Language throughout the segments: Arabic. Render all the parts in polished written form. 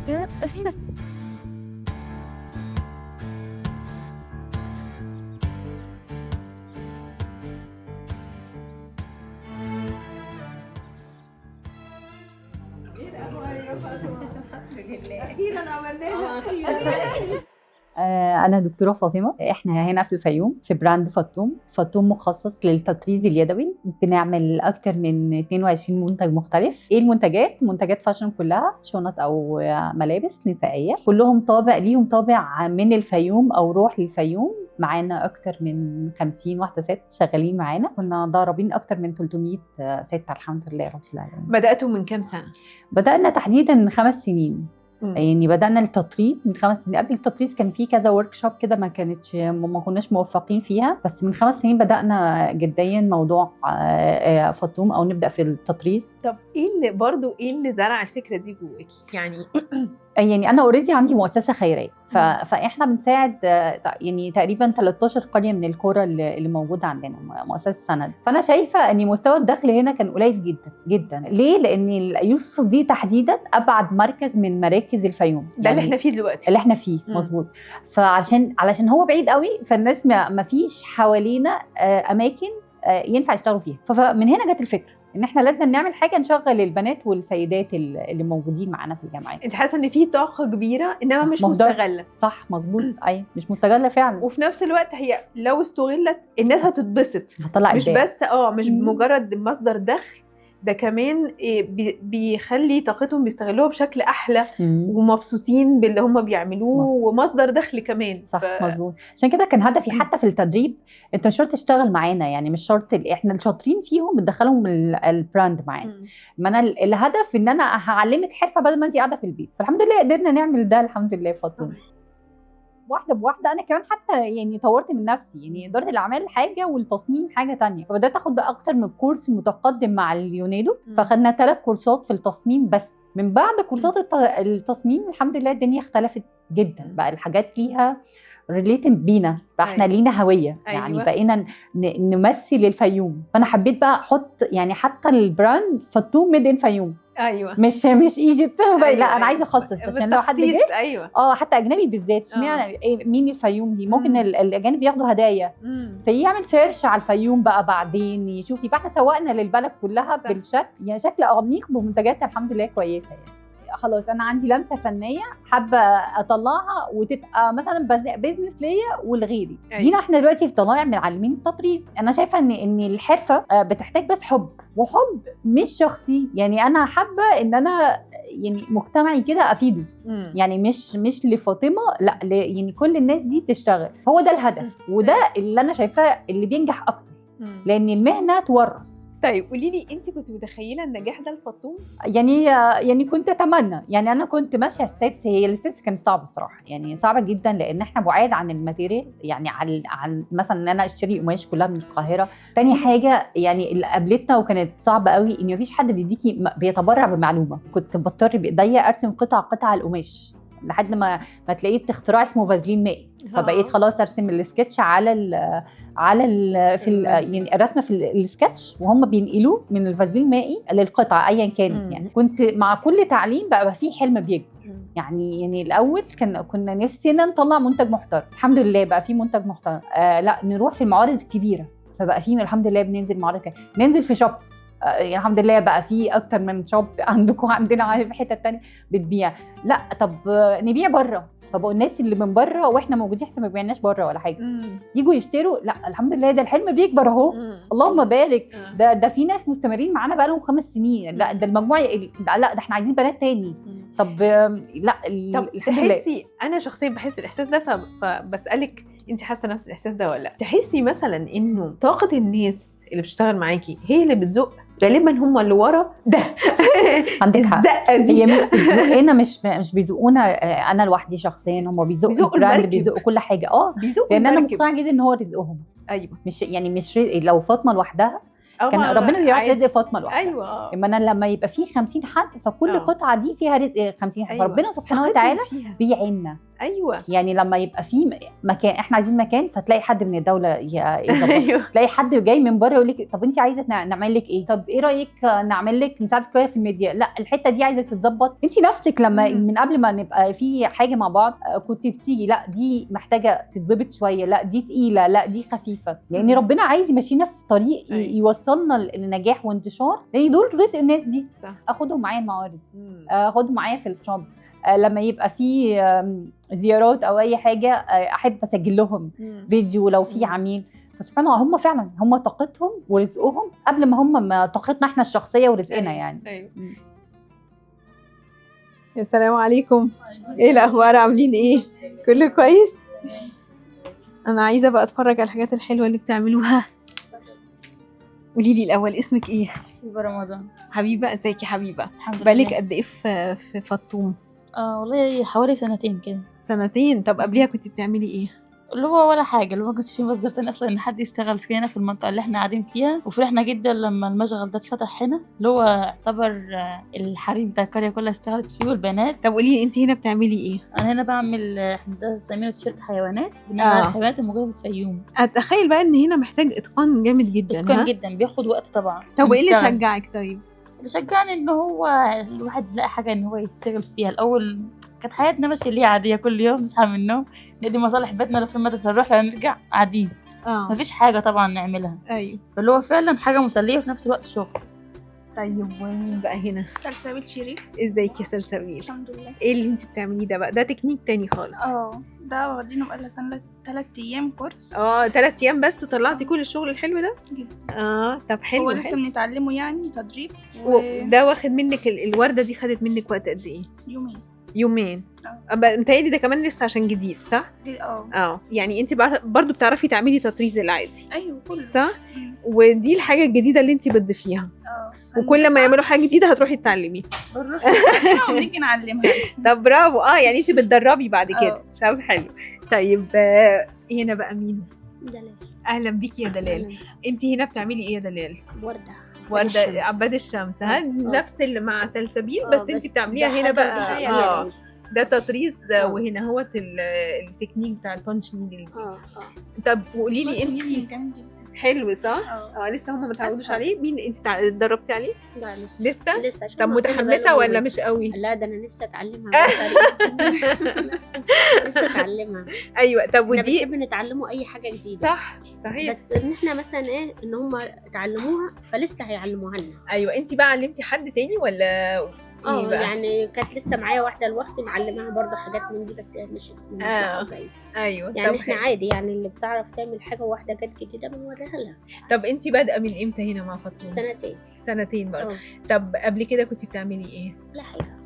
أخيراً عملناها. أنا دكتورة فاطمة. إحنا هنا في الفيوم في براند فطوم. فطوم مخصص للتطريز اليدوي. بنعمل أكتر من 22 منتج مختلف. إيه المنتجات؟ منتجات فاشن كلها، شنط أو ملابس نسائية، كلهم طابع ليهم طابع من الفيوم أو روح للفيوم. معانا أكتر من 50 واحدة ست شغالين معانا. كنا ضاربين أكتر من 300 ست الحمد لله رب العالمين. بدأتوا من كام سنة؟ بدأنا تحديداً من 5 سنين. يعني بدأنا التطريز من 5 سنين. قبل التطريز كان في كذا ورك شوب كده ما كناش موفقين فيها، بس من 5 سنين بدأنا جديا موضوع فطوم او نبدأ في التطريز. طب ايه اللي زرع الفكرة دي جواكي؟ يعني انا اوريدي عندي مؤسسة خيرية، فاحنا بنساعد يعني تقريبا 13 قرية من القرى اللي موجودة عندنا، مؤسسة سند. فانا شايفة ان مستوى الدخل هنا كان قليل جدا جدا. ليه؟ لان يوسف دي تحديدا ابعد مركز من مراكز الفيوم، ده يعني اللي احنا فيه دلوقتي، اللي احنا فيه مظبوط. علشان هو بعيد قوي، فالناس ما فيش حوالينا اماكن ينفع يشتغلوا فيها. فمن هنا جت الفكره ان احنا لازم نعمل حاجه نشغل البنات والسيدات اللي موجودين معانا في الجامعات. انت حاسه ان في طاقه كبيره انما مش مستغله؟ صح مظبوط. ايوه مش مستغله فعلا. وفي نفس الوقت هي لو استغلت الناس هتتبسط، هتطلع مش إبداع. بس مش مجرد مصدر دخل، ده كمان بيخلي طاقتهم بيستغلوها بشكل احلى ومبسوطين باللي هم بيعملوه ومصدر دخل كمان. صح مظبوط. عشان كده كان هدفي حتى في التدريب، انت مش شرط تشتغل معانا، يعني مش شرط احنا الشاطرين فيهم بندخلهم البراند معانا. ما انا الهدف ان انا هعلمك حرفه بدل ما انت قاعده في البيت. فالحمد لله قدرنا نعمل ده الحمد لله فاطمه. واحده بواحده انا كمان حتى يعني طورت من نفسي. يعني اداره الاعمال حاجه والتصميم حاجه تانية. فبدات اخد بقى اكتر من كورس متقدم مع اليونيدو، فاخدنا 3 كورسات في التصميم. بس من بعد كورسات التصميم الحمد لله الدنيا اختلفت جدا. بقى الحاجات ليها ريليتد بينا، فاحنا لينا هويه. يعني بقينا نمثل الفيوم. فانا حبيت بقى احط يعني حتى البراند فطوم ميد ان فيوم. مش ايجيبت. لا انا عايزه اخصص عشان لو حد جه حتى اجنبي بالذات اشمعنى مين الفيوم دي. ممكن الاجانب ياخدوا هدايا فيعمل سيرش على الفيوم بقى بعدين يشوف. يبقى احنا سوقنا للبلد كلها بالشكل، يعني شكل عميق بمنتجات الحمد لله كويسه. يعني خلاص انا عندي لمسه فنيه حابه اطلعها وتبقى مثلا بيزنس ليا ولغيري. جينا احنا دلوقتي في طلائع معلمين التطريز. انا شايفه ان الحرفه بتحتاج بس حب، وحب مش شخصي. يعني انا حابه ان انا يعني مجتمعي كده افيده. يعني مش لفاطمه، لا يعني كل الناس دي تشتغل. هو ده الهدف وده اللي انا شايفاه اللي بينجح اكتر، لان المهنه تورث. طيب قولي لي، انت كنت متخيله النجاح ده لفطوم؟ يعني كنت اتمنى. يعني انا كنت ماشيه ستيبس. هي الستيبس كانت صعبه بصراحه، يعني صعبه جدا، لان احنا بعاد عن الماتيريال. يعني عن مثلا ان انا اشتري قماش كلها من القاهره. تاني حاجه يعني اللي قابلتنا وكانت صعبه قوي ان مفيش حد بيديكي بيتبرع بمعلومه. كنت بضطر بايديا ارسم قطع القماش لحد ما تلاقيت اختراع اسمه فازلين مائي. فبقيت خلاص ارسم السكتش يعني الرسمه في السكتش وهم بينقلوه من الفازلين المائي للقطعه ايا كانت. يعني كنت مع كل تعليم بقى في حلم بيكبر. يعني الاول كنا نفسنا نطلع منتج محترم. الحمد لله بقى في منتج محترم. لا نروح في المعارض الكبيره، فبقى في الحمد لله بننزل معارض ننزل في شوبس. يعني الحمد لله بقى في اكتر من شوب عندكم عندنا في حته تانية بتبيع. لا طب نبيع بره. فبقوا الناس اللي من بره واحنا موجودين احنا ما بيعناش بره ولا حاجه يجوا يشتروا. لا الحمد لله ده الحلم بيكبر اهو. اللهم بارك. ده في ناس مستمرين معانا بقى لهم 5 سنين. لا ده المجموعه لا ده احنا عايزين بنات تاني. طب لا طب تحسي، انا شخصيا بحس الاحساس ده فبسالك انت حاسه نفس الاحساس ده ولا لا؟ تحسي مثلا انه طاقه الناس اللي بتشتغل معاكي هي اللي بتزق؟ غالبا هم اللي ورا ده. عندك حق. الزقه دي هي مش بتزقنا، مش بيزقونا انا لوحدي شخصيا. هم بيزقوا البراند، بيزقوا كل حاجه. لان انا مقتنعه جدا ان هو رزقهم. مش لو فاطمه لوحدها كان ربنا بيبعت رزق فاطمه لوحدها. اما انا لما يبقى فيه 50 حد فكل قطعه دي فيها رزق 50 حد. فربنا سبحانه وتعالى بيعيننا. ايوه يعني لما يبقى في مكان احنا عايزين مكان، فتلاقي حد من الدوله يظبط. ايوه تلاقي حد جاي من بره يقول لك طب انت عايزه نعمل لك ايه؟ طب ايه رايك نعمل لك نساعدك شويه في الميديا؟ لا الحته دي عايزه تتظبط. انت نفسك لما من قبل ما نبقى في حاجه مع بعض كنت بتيجي لا دي محتاجه تتظبط شويه، لا دي تقيله، لا دي خفيفه، لان ربنا عايز يمشينا في طريق يوصلنا لنجاح وانتشار، لان دول رزق الناس دي. صح. اخدهم معايا المعارض، اخدهم معايا في الشوب، لما يبقى في زيارات او اي حاجه احب اسجل لهم فيديو لو في عميل. فسبحان الله هم فعلا هم طاقتهم ورزقهم قبل ما هم طاقتنا احنا الشخصيه ورزقنا. يعني أيوة. السلام عليكم، ايه الاخبار؟ عاملين ايه؟ كله كويس؟ انا عايزه بقى اتفرج على الحاجات الحلوه اللي بتعملوها. قولي لي الاول اسمك ايه؟ رمضان. حبيبه، ازيك يا حبيبه؟ الحمد لله. بالك قد ايه في فطوم؟ والله حوالي سنتين كده. سنتين. طب قبليها كنت بتعملي ايه؟ اللي هو ولا حاجه، اللي هو ما كانش فيه مصدر تاني اصلا ان حد يشتغل فينا في المنطقه اللي احنا قاعدين فيها. وفرحنا جدا لما المشغل ده اتفتح هنا، اللي هو يعتبر الحريم بتاع القريه كلها اشتغلت فيه والبنات. طب قولي لي انت هنا بتعملي ايه؟ انا هنا بعمل احنا ده سمينه تيشيرت حيوانات، بنعمل الحيوانات الموجوده في الفيوم. اتخيل بقى ان هنا محتاج اتقان جامد جدا. اتقان جدا، بياخد وقت طبعا. طب وايه اللي شجعك؟ طيب اللي شجعني ان هو الواحد يلاقي حاجه ان هو يشتغل فيها. الاول كانت حياتنا ماشيه اللي هي عاديه، كل يوم نصحى من النوم نقضي مصالح بيتنا، لو في المدرسه نروح، لو نرجع قاعدين. مفيش حاجه طبعا نعملها. ايوه. فاللي هو فعلا حاجه مسليه وفي نفس الوقت شغل. طيب ومين بقى هنا؟ سلسبيل شريف. ازيك يا سلسبيل؟ الحمد لله. ايه اللي انت بتعمليه ده بقى؟ ده تكنيك تاني خالص. ده واخدينه بقالنا 3 ايام كورس. 3 ايام بس وطلعتي كل الشغل الحلو ده؟ جدا. طب حلو. هو لسه بنتعلمه يعني تدريب. ده واخد منك الورده دي خدت منك وقت قد ايه؟ يومين. متهيألي ده كمان لسه عشان جديد، صح؟ يعني انت برضو بتعرفي تعملي تطريز العادي؟ ايوه كله صح؟ ودي الحاجه الجديده اللي انت بتضيفيها. وكل ما يعملوا حاجه جديده هتروحي تتعلمي. بنروح ونيجي نعلمها. طب برافو. يعني انت بتدربي بعد كده. طب حلو. طيب هنا بقى مين؟ دلال. اهلا بيكي يا دلال. انت هنا بتعملي ايه يا دلال؟ ورده عباد الشمس. نفس اللي مع سلسبيل، بس انت بتعمليها هنا بقى. ده تطريز. وهنا هو التكنيك بتاع البانش نيدل دي. طب قولي لي انت. حلو صح؟ لسه هم ما تعودوش عليه. مين انت اتدربتي عليه؟ لا لسه. طب متحمسه ولا مش قوي؟ لا ده انا نفسي اتعلمها. نفسي اتعلمها. ايوه. طب ودي بنحب نتعلموا اي حاجه جديده. صح صحيح. بس ان احنا مثلا ايه ان هم اتعلموها فلسه هيعلموها لنا. ايوه. انت بقى علمتي حد تاني ولا يعني كانت لسه معايا واحده الوقت معلماها برضه حاجات من دي، بس مش ايوه. يعني احنا عادي، يعني اللي بتعرف تعمل حاجه واحده جت جديده بنوريها لها. طب انت بادئه من امتى هنا مع فاطمه؟ سنتين برضه. طب قبل كده كنتي بتعملي ايه؟ لا حاجه.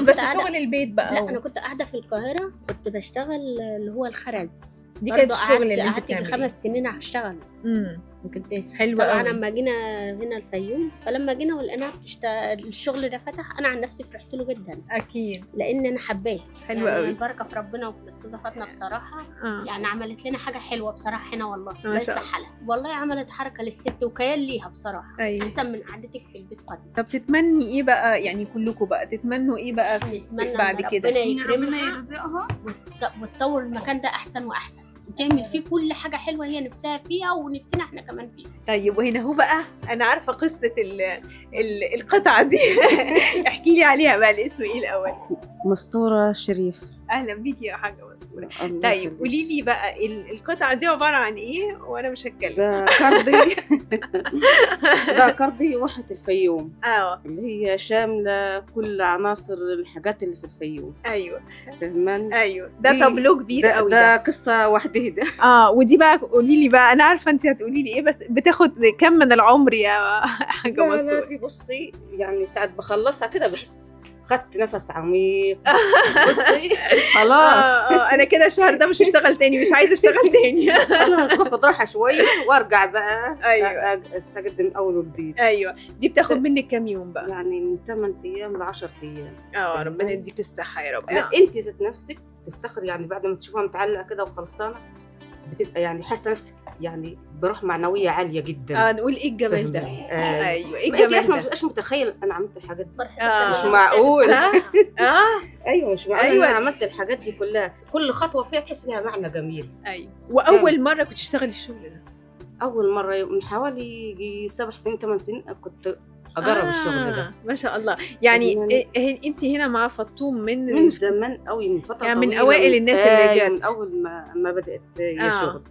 بس شغل البيت بقى. لا انا كنت قاعده في القاهره، كنت بشتغل اللي هو الخرز. دي كانت الشغل اللي انت بتعمليه؟ 5 سنين هشتغل. كنت حلوه طبعا لما جينا هنا الفيوم، فلما جينا ولقيناها الشغل ده فتح، انا عن نفسي فرحت له جدا. اكيد. لان انا حباه. حلوه قوي. البركه في ربنا وفي الاستاذه فاطمه بصراحه. يعني عملت لنا حاجه حلوه بصراحه هنا، والله لا يستحلها. والله عملت حركه للست وكيان ليها بصراحه. احسن من قعدتك في البيت فاضيه. طب تتمني ايه بقى؟ يعني كلكم بقى تتمنوا ايه بقى بعد كده؟ ربنا يرزقها وتطور المكان ده احسن واحسن، وتعمل فيه كل حاجه حلوه هي نفسها فيها ونفسنا احنا كمان فيها. طيب وهنا هو بقى انا عارفه قصه القطعه دي. احكي لي عليها بقى. الاسم ايه الاول؟ مستورة شريف. اهلا بيكي يا حاجه مستوره. طيب قولي لي بقى القطعه دي عباره عن ايه وانا مش هتكلم. ده كردي. ده كردي واحة الفيوم. اللي هي شامله كل عناصر الحاجات اللي في الفيوم. ايوه فهمان. ايوه. ده طابلو كبير قوي. ده قصه وحده ده. ودي بقى قولي لي بقى، انا عارفه انت هتقولي لي ايه، بس بتاخد كم من العمر يا حاجه مستوره؟ لا بصي يعني ساعات بخلصها كده بحس خدت نفس عميق. بصي خلاص. انا كده الشهر ده مش هشتغل تاني، مش عايزه اشتغل تاني. خلاص باخد راحه شويه وارجع بقى. ايوه. استجد من اول وجديد. ايوه. دي بتاخد منك كام يوم بقى؟ يعني من 8 ايام ل 10 ايام. ربنا يديك الصحه يا رب. انت ذات نفسك تفتخري، يعني بعد ما تشوفها متعلقه كده وخلصانه بتبقى يعني حاسه نفسك يعني بروح معنويه عاليه جدا. نقول ايه الجمال ده. ايوه ايه الجمال الجمال ده. ده. مش متخيل انا عملت الحاجات دي. مش معقول. ايوه مش معقول. أيوة. انا عملت الحاجات دي كلها، كل خطوه فيها تحس لها معنى جميل. ايوه. واول مره كنت تشتغلي الشغل ده؟ اول مره من حوالي 7 سنين 8 سنين كنت اجرب الشغل ده. ما شاء الله. يعني انت هنا مع فطوم من زمان قوي، من فتره يعني طويله، من اوائل الناس اللي جت، من اول ما بدات هي شغل.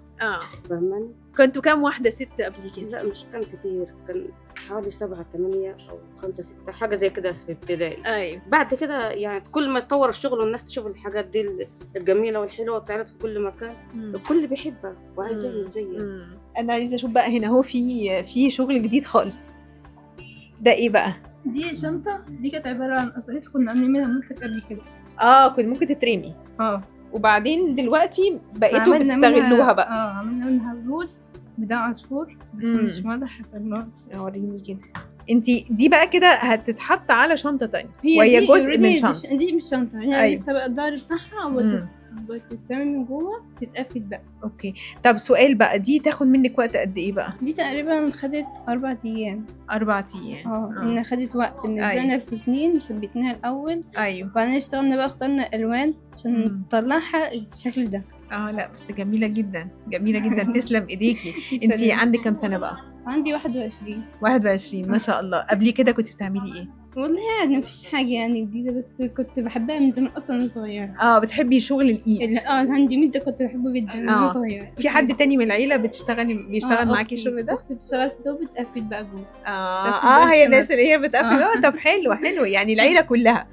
فاهماني؟ كنتوا كام واحده ست قبل كده؟ لا مش كان كتير، كان حوالي 7 8 أو 5 6 حاجه زي كده في ابتدائي. ايوه. بعد كده يعني كل ما تطور الشغل والناس تشوف الحاجات دي الجميله والحلوه وتعرض في كل مكان، الكل بيحبها وعايز يعمل زيها. انا عايزه اشوف بقى هنا هو في شغل جديد خالص. ده ايه بقى؟ دي شنطة، دي كانت عبارة عن قصاص كنا عاملين منها منتج قبل كده. كنت ممكن تترمي. وبعدين دلوقتي بقيتوا عملنا بتستغلوها بقى. عملنا منها ورود بدون عصفور بس مش واضح حتى. وريني كده. انتي دي بقى كده هتتحط على شنطة تانية وهي دي جزء من شنطة. دي مش شنطة، هي أيوة. لسه بقى الظهر بتاعها بتتعمل من جوه، تتقفل بقى. اوكي. طب سؤال بقى، دي تاخد منك وقت قد ايه بقى؟ دي تقريبا خدت 4 أيام. 4 أيام. إن خدت وقت، نزلنا الفسنين وثبتناها الأول. ايوه. وبعدين اشتغلنا بقى، اخترنا الألوان عشان نطلعها الشكل ده. لا بس جميلة جدا، جميلة جدا. تسلم ايديكي. انتي عندك كام سنة بقى؟ عندي 21. 21 ما شاء الله. قبل كده كنت بتعملي ايه؟ والله يعني مفيش حاجة يعني جديدة، بس كنت بحبها من زمان أصلا وأنا صغيرة. بتحبي شغل الإيد؟ الهاند ميد ده كنت بحبه جدا وأنا صغيرة. في حد تاني من العيلة بيشتغل معاكي الشغل ده؟ أختي بتشتغل في ده وبتقفل بقى جوه. هي الناس اللي هي بتقفل. طب حلو يعني العيلة كلها.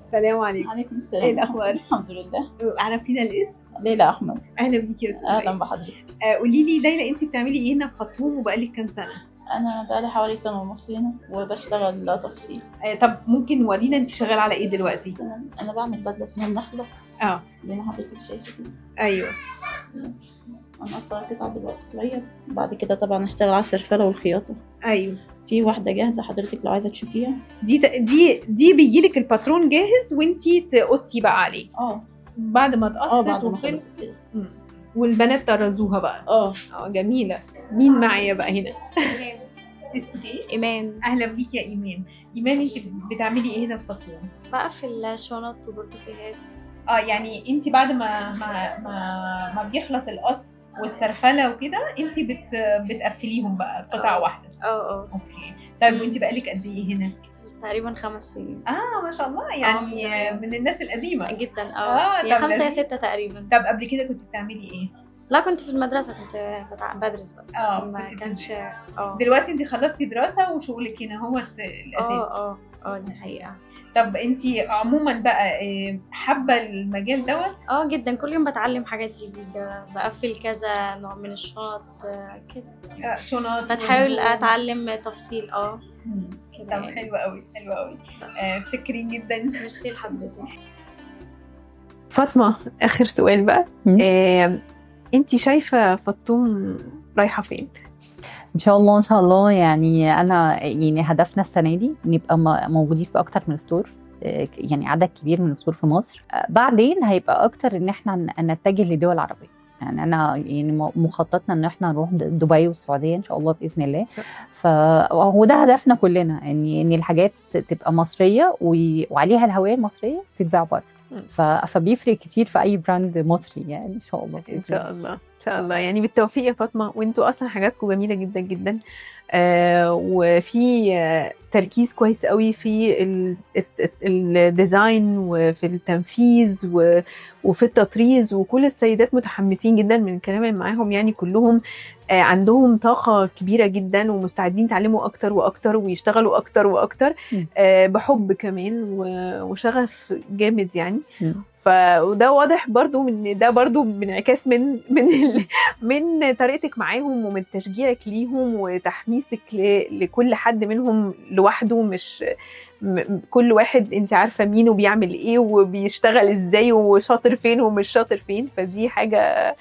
السلام عليكم. عليكم السلام. ايه الأخبار؟ الحمد لله. عرفينا الاسم؟ ليلى أحمد. أهلا بيكي يا أستاذة. أهلا بحضرتك. قولي لي ليلى، أنت بتعملي إيه هنا في فطوم وبقالك كام سنة؟ أنا بقالي حوالي 1.5 سنة هنا وبشتغل تفصيل. طب ممكن نورينا أنت شغالة على إيه دلوقتي؟ أنا بعمل بدلة اسمها النخلة. زي ما حضرتك شايفة كده. أيوه. أنا أصلا قطعة دلوقتي صغير، بعد كده طبعا أشتغل على السرفلة والخياطة. أيوه. في واحدة جاهزة حضرتك لو عايزة تشوفيها. دي بيجيلك الباترون جاهز وأنتي تقصي بقى عليه. بعد ما تقصت وخلص. والبنات طرزوها بقى. جميلة. مين معايا بقى هنا؟ اسمك ايه؟ إيمان. أهلا بيكي يا إيمان. إيمان، أنت بتعملي إيه هنا في فطوم؟ بقفل شنط وبرتقالات. يعني انت بعد ما بيخلص القص والسرفله وكده انت بتقفليهم بقى قطعه واحده. اوكي. طيب وانت بقالك قد ايه هنا؟ كتير، تقريبا 5 سنين. ما شاء الله، يعني من الناس القديمه جدا. يا 5 يا 6 تقريبا. طب قبل كده كنت بتعملي ايه؟ لا كنت في المدرسه، كنت بدرس بس. ما كانش. دلوقتي انت خلصتي دراسه وشغلك هنا هو الاساسي. دي حقيقه. طب انتي عموما بقى حابه المجال دوت؟ جدا، كل يوم بتعلم حاجات جديده، بقفل كذا نوع من الشنط كده. شنط. بتحاول اتعلم تفصيل. كده. طب حلو قوي حلو قوي. متشكرين جدا. ميرسي لحضرتك. فاطمه، اخر سؤال بقى. انتي شايفه فطوم رايحه فين؟ ان شاء الله ان شاء الله. يعني انا هدفنا السنه دي نبقى موجودين في اكتر من ستور، يعني عدد كبير من الستور في مصر. بعدين هيبقى اكتر ان احنا نتجه لدول عربيه. يعني انا مخططنا ان احنا نروح دبي والسعوديه ان شاء الله باذن الله. وده هدفنا كلنا، ان الحاجات تبقى مصريه وعليها الهويه المصريه تتباع بره. فبيفرق كتير في اي براند مصري يعني ان شاء الله. ان شاء الله ان شاء الله. يعني بالتوفيق يا فاطمه، وانتوا اصلا حاجاتكم جميله جدا جدا. وفي تركيز كويس قوي في الديزاين وفي التنفيذ وفي التطريز، وكل السيدات متحمسين جدا من الكلام معاهم. يعني كلهم عندهم طاقة كبيرة جدا ومستعدين يتعلموا أكتر وأكتر ويشتغلوا أكتر وأكتر بحب كمان وشغف جامد يعني. وده واضح برضو من ده، برضو بانعكاس من طريقتك معاهم ومن تشجيعك ليهم وتحميسك لكل حد منهم لوحده. مش كل واحد انت عارفة مين وبيعمل ايه وبيشتغل ازاي وشاطر فين ومش شاطر فين. فدي حاجة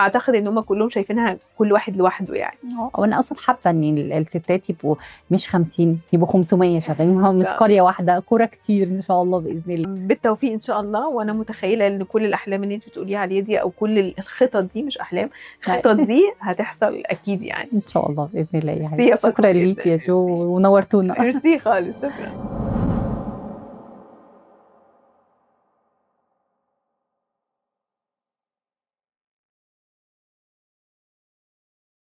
اعتقد ان هم كلهم شايفينها كل واحد لوحده يعني. وانا اصلا حابه ان الستات يبقوا مش 50 يبقوا 500 شغالين، مش قريه واحده، كوره كتير ان شاء الله باذن الله. بالتوفيق ان شاء الله. وانا متخيله ان كل الاحلام اللي انت بتقوليها عليها دي او كل الخطط دي، مش احلام، الخطط دي هتحصل اكيد يعني ان شاء الله باذن الله. يعني شكرا ليك يا جو ونورتونا. ميرسي خالص. شكرا.